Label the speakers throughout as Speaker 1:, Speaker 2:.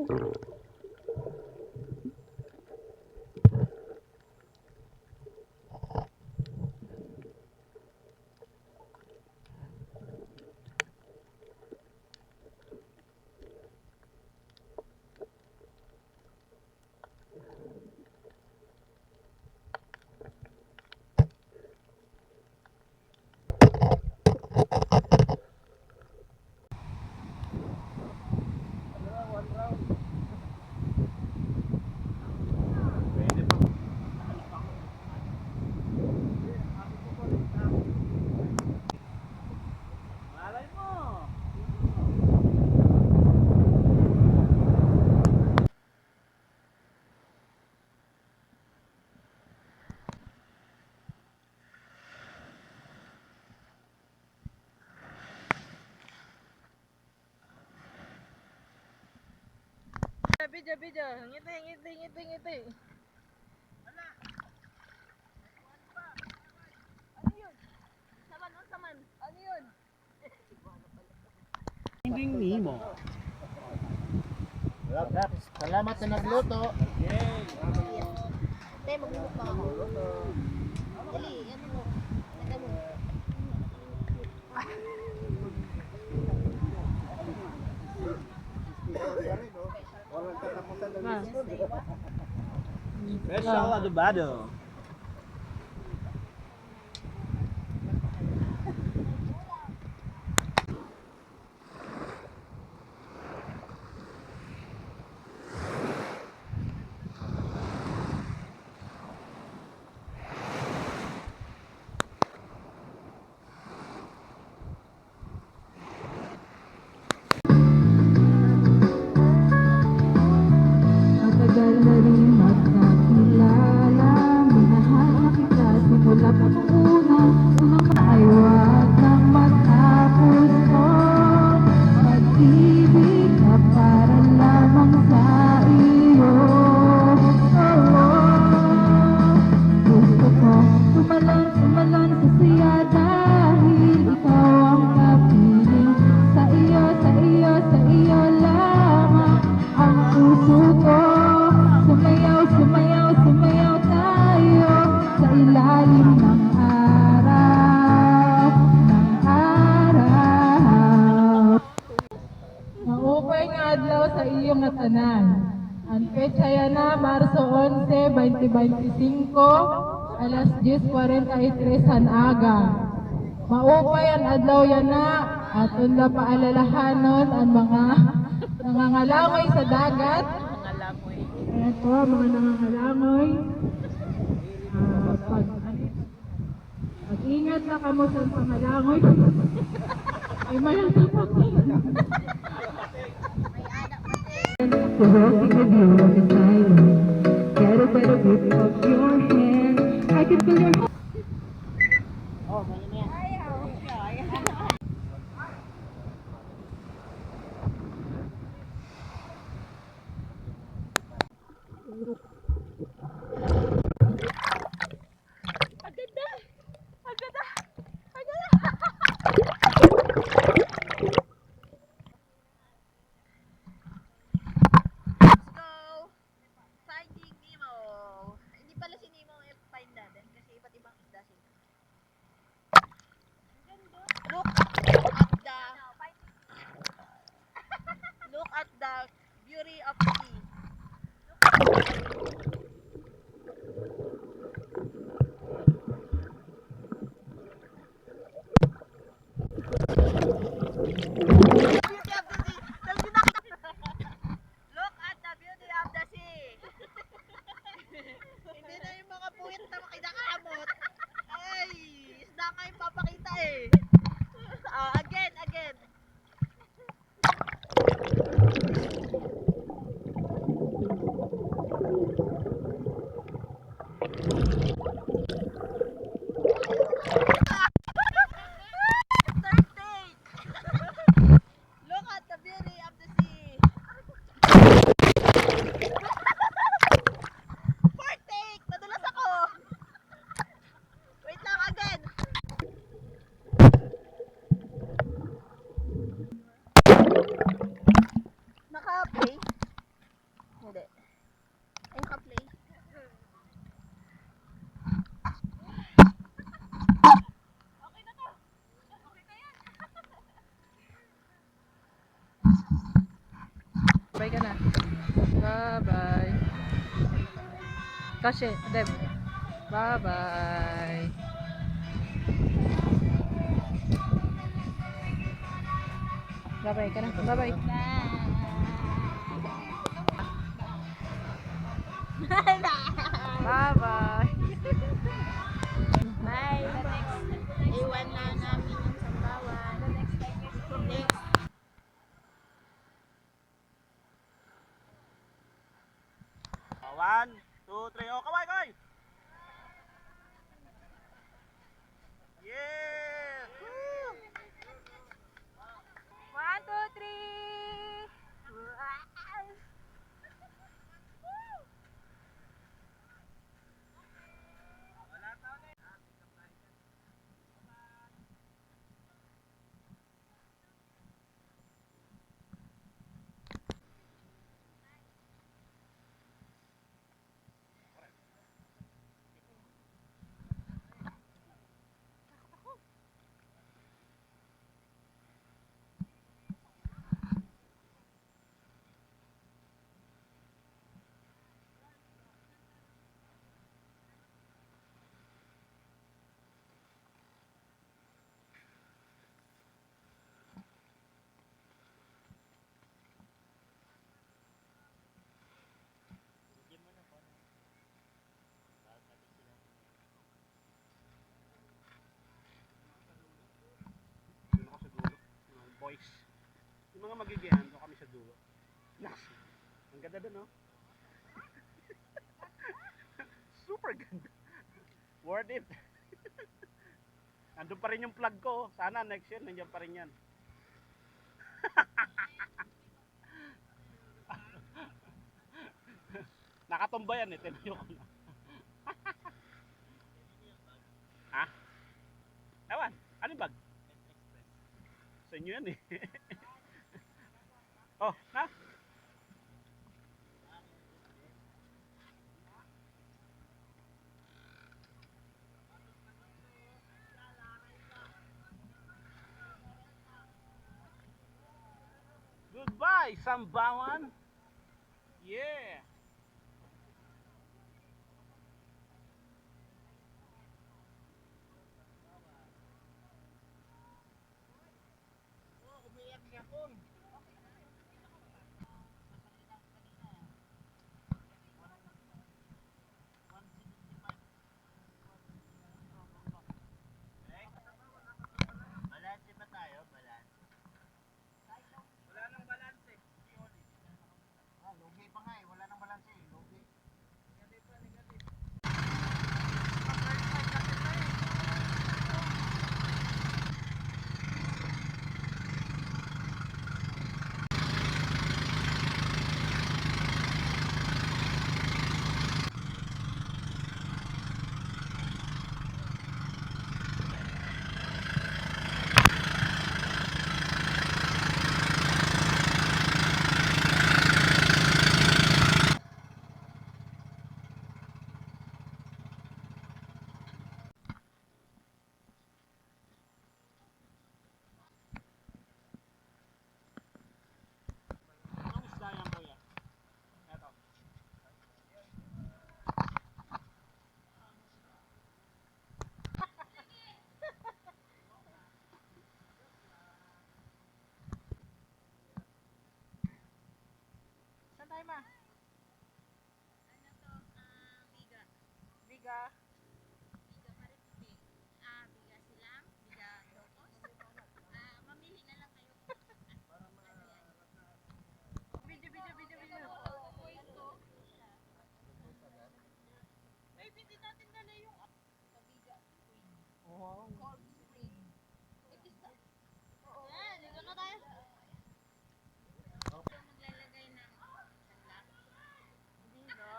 Speaker 1: Video. Ngiti. Ano yun? Saman. Ano yun?
Speaker 2: Finding Nemo.
Speaker 3: Salamat sa nagluto.
Speaker 1: Te, magluluto ako. Dali, ano mo? Nagano.
Speaker 2: Special adobado.
Speaker 4: Matagal na rin magkakilala, minahal na kita simula pa nung unang ay huwag nang matapos ko. Pag-ibig na para lamang sa iyo. Gusto ko tumalon sa saya dahil ikaw ang kapiling. Sa iyo lamang ang puso ko. Sumayaw tayo sa ilalim ng araw. Maupay nga adlaw sa iyong natanan. Ang petsaya na Marso 11, 2025, alas 10:43 ang aga. Maupay ang adlaw yan na aton na paalalahanon ang mga nangangalangoy sa dagat. Ito, mga nangangalangoy. Pag-ingat na kamo sa pangalangoy. Ay malatapot. So walking with you on the silence. Get a better grip of your hand. I can feel your heart.
Speaker 1: Look at the beauty of the sea. Look at the beauty of the sea. Hindi na yung mga puwit na makinakamot. Ay, isda nga yung papakita eh. Again. Look at the beauty of the sea. Fourth take! Nadulas ako! Wait lang, again!
Speaker 4: Bye-bye. Kasi, Deb. Bye-bye. Bye-bye ka na. Bye-bye. Bye-bye.
Speaker 1: Bye. Iwan na namin yung Sambawan. Next.
Speaker 2: One, two, three. Oh, kaway, kaway! Yeah! Woo!
Speaker 1: 1, 2, 3.
Speaker 2: Doon ako sa dulo. Mga boys. Yung mga magigihan, doon kami sa dulo. Yes! Ang ganda doon, no? Super ganda. Worth it. Nandun pa rin yung plug ko. Sana next year, nandiyan pa rin yan. Nakatumba yan eh. Tinayo ko na. Ha? Ewan. Ano yung bag? Sa inyo yan eh. Oh, ha? Goodbye, Sambawan. Yeah.
Speaker 3: Balanse ba tayo? Balanse.
Speaker 2: Wala nang balance eh.
Speaker 3: Lugi pa nga eh. Wala nang balanse eh. Lugi.
Speaker 2: Anong isda yan, kuya? Eto.
Speaker 1: Saan tayo, ma? Biga. Biga? Biga Maripipi. Biga Silang, Biga Dokos. Mamili na lang kayo. Video. Ay, pindi natin dala yung sa Biga Queen.
Speaker 2: Wow.
Speaker 1: Cold Spring. Yan, dito na tayo. Maglalagay ng sandal. Hindi na.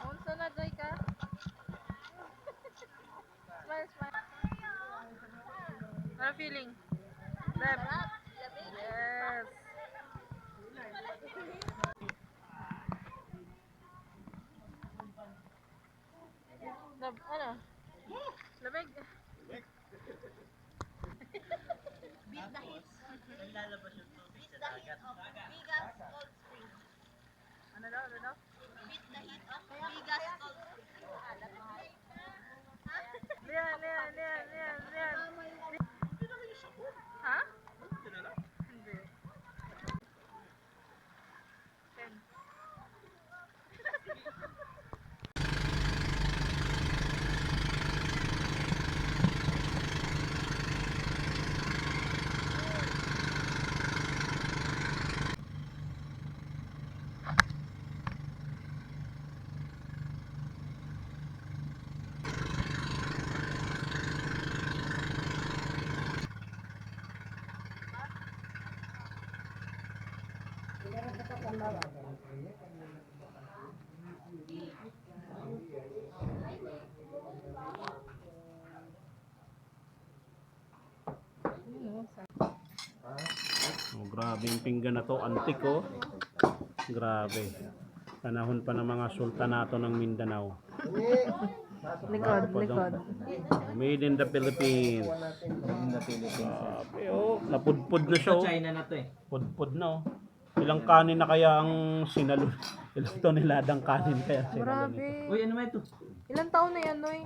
Speaker 4: Unsa na joy ka? Smile. Ano feeling? Deb? Yes. Ano? Lamig.
Speaker 1: Beat the heat. Lalabas yung tubig sa dagat. Bigas Cold Spring.
Speaker 4: Ano daw? Ano daw?
Speaker 1: Beat the heat of Bigas Cold Spring.
Speaker 4: Lian. Ha? Hindi. Ten.
Speaker 2: Oh, grabe yung pinggan na to, antik oh. Grabe. Panahon pa ng mga sultanato ng Mindanao. Likod. Made in the Philippines. Grabe oh, napudpud na siya oh.
Speaker 5: China na to eh.
Speaker 2: Pudpud na oh. Ilang kanin na kaya ang sinalo? Ilang toneladang kanin kaya sinalo nito?
Speaker 4: Grabe.
Speaker 5: Uy, ano ba ito?
Speaker 4: Ilang taon na yan, Noy?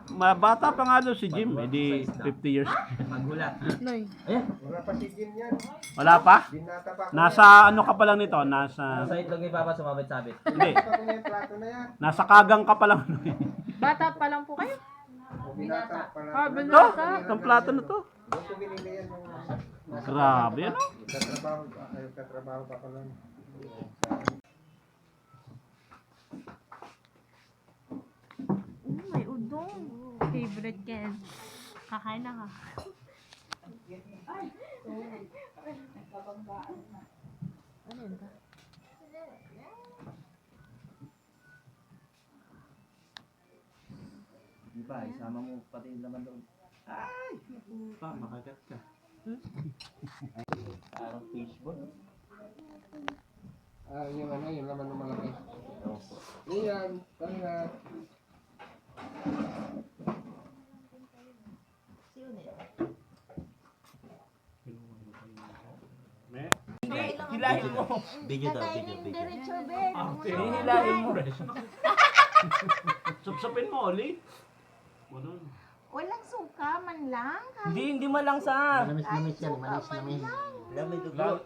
Speaker 2: Wala, bata pa nga doon si Jim, edi 50 years.
Speaker 5: Maghulat.
Speaker 4: Noy.
Speaker 5: Ayan.
Speaker 3: Wala pa si Jim yan.
Speaker 2: Wala pa?
Speaker 3: Binata pa.
Speaker 2: Nasa ano ka pa lang nito? Nasa,
Speaker 5: Sa itlog ni Papa sumabit-sabit.
Speaker 2: hindi,
Speaker 3: Pa ko na yung plato na yan.
Speaker 2: nasa kagang ka pa lang.
Speaker 4: Bata pa lang po kayo?
Speaker 3: O binata pa lang.
Speaker 4: Ah,
Speaker 2: Ito,
Speaker 4: binata.
Speaker 2: itong plato na to.
Speaker 3: Doon ko binili yan nung
Speaker 2: Grabe, ano?
Speaker 3: katrabaho pa ko lang.
Speaker 6: May udong. Favorite yan. Kakain na ka.
Speaker 4: Ano yun ba?
Speaker 5: Di ba, isama mo pati yung laman doon. Ay! Pa, makagat ka. Parang fishball.
Speaker 3: Ah, yung ano, yung laman ng malaki. Yan, tanga.
Speaker 2: Me?
Speaker 5: Hilahin mo.
Speaker 6: Bigyan diretso, be.
Speaker 5: Hilahin mo.
Speaker 2: Supsupin mo, Oli. Ganun.
Speaker 6: Walang suka man lang.
Speaker 5: Hindi malansa.
Speaker 3: Manamis yan, manamis.
Speaker 2: Lalo,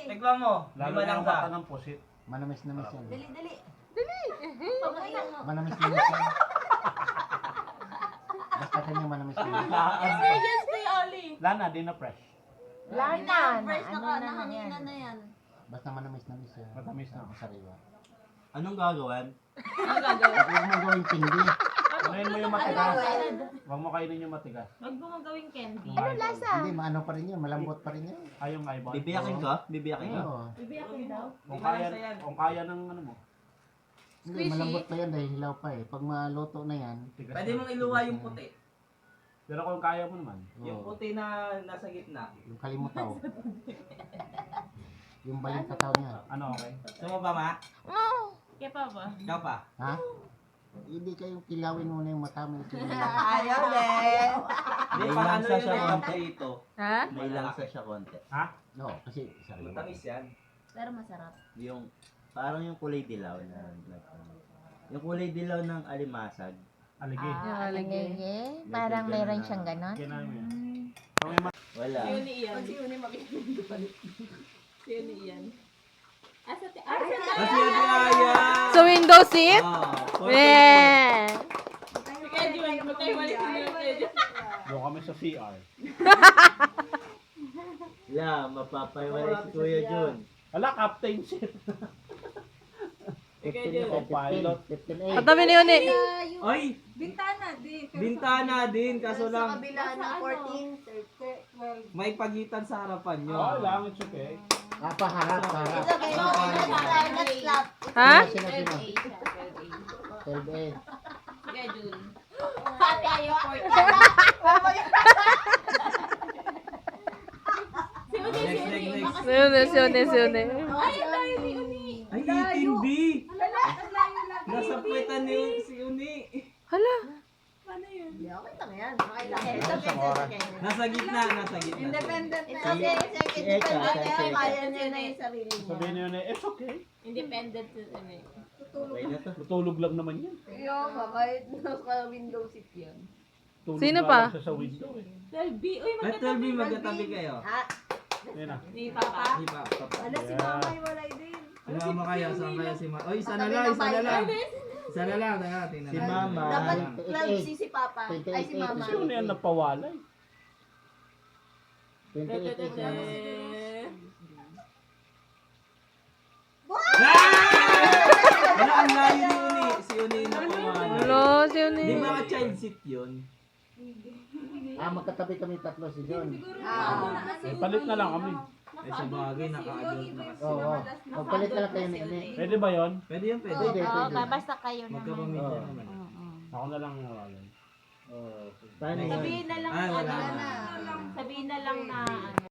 Speaker 5: Tignan mo. Hindi
Speaker 2: lalo na ang mata
Speaker 5: malansa.
Speaker 2: ng pusit.
Speaker 3: Manamis yan.
Speaker 6: Dali.
Speaker 3: Manamis yan. Basta kanya manamis yan.
Speaker 6: Serious to Oli.
Speaker 2: Lana, di na fresh.
Speaker 6: Lana.
Speaker 1: Fresh na
Speaker 6: Ano
Speaker 1: ka,
Speaker 6: na
Speaker 1: nahangina
Speaker 6: yan?
Speaker 1: na yan.
Speaker 3: Basta manamis yan.
Speaker 2: Matamis na.
Speaker 3: Sariwa.
Speaker 5: Anong gagawin?
Speaker 3: Huwag mo gawing tindi.
Speaker 2: Kunain mo yung matigas. Huwag mo kainin yung matigas.
Speaker 6: Huwag mo gawing candy.
Speaker 2: Ano lasa?
Speaker 3: Hindi, maano pa rin yun. Malambot pa rin yun.
Speaker 2: Ay, yung eyeball.
Speaker 5: Bibiyakin ka? Bibiyakin ka?
Speaker 3: Oo.
Speaker 6: Bibiyakin daw.
Speaker 2: Kung kaya ng ano mo.
Speaker 3: Hindi, malambot pa yan dahil hilaw pa eh. Pag maluto na yan,
Speaker 2: Tigas
Speaker 5: Pwede
Speaker 2: na.
Speaker 5: mong iluwa yung puti.
Speaker 2: Pero kung kaya mo naman.
Speaker 5: Yung
Speaker 3: oo,
Speaker 5: puti na nasa gitna.
Speaker 3: yung kalimutaw. Yung baling kataw niya.
Speaker 2: Ano, okay?
Speaker 5: Gusto mo ba, Ma?
Speaker 6: Kaya pa ba?
Speaker 5: Ikaw pa?
Speaker 3: Ha? Hindi kayong kilawin muna yung mata mo.
Speaker 1: Ayaw din.
Speaker 5: May lansa siya konti ito.
Speaker 4: Ha?
Speaker 5: May lansa siya konti.
Speaker 2: Ha?
Speaker 3: No, kasi sariwa.
Speaker 5: Matamis yan.
Speaker 6: Pero masarap.
Speaker 7: Yung parang yung kulay dilaw na yung kulay dilaw ng alimasag.
Speaker 2: Aligi.
Speaker 7: Parang meron siyang
Speaker 6: ganon.
Speaker 2: Kinain mo yan.
Speaker 7: Wala.
Speaker 5: Kasi yan kaya!
Speaker 4: Sa window seat?
Speaker 5: Ah,
Speaker 2: Doon kami sa CR.
Speaker 7: Wala, mapapaiwalay si Kuya Jun.
Speaker 2: Ala, captain seat.
Speaker 3: 15,
Speaker 2: Pilot.
Speaker 3: 15,
Speaker 4: Katabi ni Uni.
Speaker 5: Ay! Bintana din. Kaso lang,
Speaker 1: Kabila ng 14, 12.
Speaker 5: may pagitan sa harapan nyo.
Speaker 2: Oh, lang, it's okay.
Speaker 3: Paharap.
Speaker 1: It's okay, let's clap.
Speaker 4: Ha?
Speaker 3: Sino? 12A.
Speaker 5: Next.
Speaker 4: Si Uni.
Speaker 5: Ay, 18B! Nasa puwetan si Uni.
Speaker 6: Hala.
Speaker 1: Hindi, okay lang yan. Okay lang.
Speaker 5: Nasa gitna.
Speaker 1: Independent na.
Speaker 7: Si-
Speaker 1: Kasi
Speaker 7: si Eka,
Speaker 1: independent
Speaker 7: si
Speaker 1: na.
Speaker 7: Eka.
Speaker 1: Kaya niya na yung sarili niya.
Speaker 2: Sabihin niyo na, it's okay.
Speaker 6: Independent na kami.
Speaker 7: Okay na to.
Speaker 2: Tutulog lang naman yan.
Speaker 1: Yung kahit naka-window seat yun.
Speaker 2: Tulog
Speaker 6: Sino
Speaker 2: nga
Speaker 6: pa?
Speaker 2: lang siya sa window eh.
Speaker 6: 12B. Uy,
Speaker 5: At 12 magkatabi kayo.
Speaker 1: Ah,
Speaker 2: Yan na.
Speaker 6: Ni Papa.
Speaker 5: Di ba?
Speaker 1: ala si mama ay walay din.
Speaker 5: Sumama kayo, saan kayo si Mama? Oy, isa na lang. Isa na lang, tingnan
Speaker 7: Si
Speaker 5: natin.
Speaker 7: Mama.
Speaker 1: Dapat
Speaker 7: 28.
Speaker 1: 12 si Papa. Ay si Mama.
Speaker 2: Sino na yan napawalay?
Speaker 7: 28.
Speaker 5: Wala, ang layo ni Uni. Si Uni na kumahan.
Speaker 6: Hello, si
Speaker 5: Di
Speaker 6: Uni.
Speaker 5: ba child seat yun?
Speaker 7: Magkatabi kami tatlo si John.
Speaker 2: Eh, palit na lang kami.
Speaker 5: Ay, sa bagay, naka-adult na kasi.
Speaker 7: Oo. Magpalit na lang kayo ni Ani.
Speaker 2: Pwede ba yon?
Speaker 5: Pwede yan, pwede.
Speaker 7: Pwede,
Speaker 6: Oo,
Speaker 7: pwede.
Speaker 6: basta kayo naman.
Speaker 5: Magkapamilya
Speaker 7: Oo.
Speaker 5: naman.
Speaker 2: Ako na lang nawalan.
Speaker 7: Oo. Paano yun?
Speaker 6: Sabihin na lang
Speaker 5: Ay, wala
Speaker 6: ano,
Speaker 5: na.
Speaker 6: sabihin na lang na ano.